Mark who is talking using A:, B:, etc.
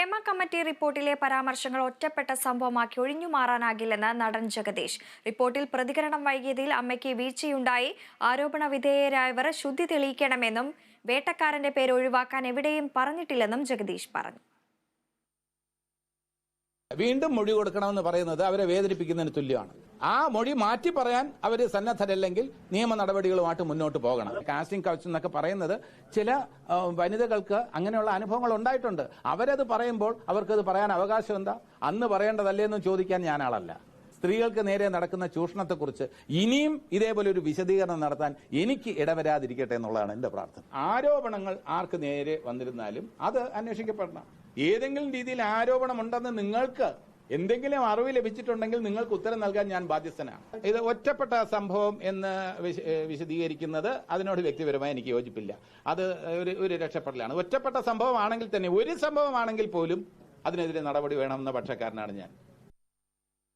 A: Hema committee റിപ്പോർട്ടിലെ പരാമർശങ്ങൾ ഒറ്റപ്പെട്ട സംഭവമാക്കി ഒഴിഞ്ഞുമാറാനാകില്ലെന്ന് നടൻ ജഗദീഷ്. റിപ്പോർട്ടിൽ പ്രതികരണം വൈകിയതിൽ അമ്മയ്ക്ക് വീഴ്ചയുണ്ടായി. ആരോപണ വിധേയരായവർ ശുദ്ധി തെളിയിക്കണമെന്നും വേട്ടക്കാരന്റെ പേര് ഒഴിവാക്കാൻ എവിടെയും പറഞ്ഞിട്ടില്ലെന്നും ജഗദീഷ് പറഞ്ഞു.
B: വീണ്ടും മൊഴി കൊടുക്കണമെന്ന് പറയുന്നത് അവരെ വേദനിപ്പിക്കുന്നതിന് തുല്യമാണ്. ആ മൊഴി മാറ്റി പറയാൻ അവർ സന്നദ്ധരല്ലെങ്കിൽ നിയമ നടപടികളുമായിട്ട് മുന്നോട്ട് പോകണം. കാസ്റ്റിംഗ് കൗച്ച് എന്നൊക്കെ പറയുന്നത് ചില വനിതകൾക്ക് അങ്ങനെയുള്ള അനുഭവങ്ങൾ ഉണ്ടായിട്ടുണ്ട്. അവരത് പറയുമ്പോൾ അവർക്കത് പറയാൻ അവകാശം എന്താ? അന്ന് പറയേണ്ടതല്ലേ എന്ന് ചോദിക്കാൻ ഞാൻ ആളല്ല. സ്ത്രീകൾക്ക് നേരെ നടക്കുന്ന ചൂഷണത്തെക്കുറിച്ച് ഇനിയും ഇതേപോലെ ഒരു വിശദീകരണം നടത്താൻ എനിക്ക് ഇടവരാതിരിക്കട്ടെ എന്നുള്ളതാണ് എന്റെ പ്രാർത്ഥന. ആരോപണങ്ങൾ ആർക്ക് നേരെ വന്നിരുന്നാലും അത് അന്വേഷിക്കപ്പെടണം. ഏതെങ്കിലും രീതിയിൽ ആരോപണം ഉണ്ടെന്ന് നിങ്ങൾക്ക് എന്തെങ്കിലും അറിവ് ലഭിച്ചിട്ടുണ്ടെങ്കിൽ നിങ്ങൾക്ക് ഉത്തരം നൽകാൻ ഞാൻ ബാധ്യസ്ഥനാണ്. ഇത് ഒറ്റപ്പെട്ട സംഭവം എന്ന് വിശദീകരിക്കുന്നത് അതിനോട് വ്യക്തിപരമായി എനിക്ക് യോജിപ്പില്ല. അത് ഒരു രക്ഷപ്പെടലാണ്. ഒറ്റപ്പെട്ട സംഭവമാണെങ്കിൽ തന്നെ, ഒരു സംഭവമാണെങ്കിൽ പോലും അതിനെതിരെ നടപടി വേണമെന്ന പക്ഷക്കാരനാണ് ഞാൻ.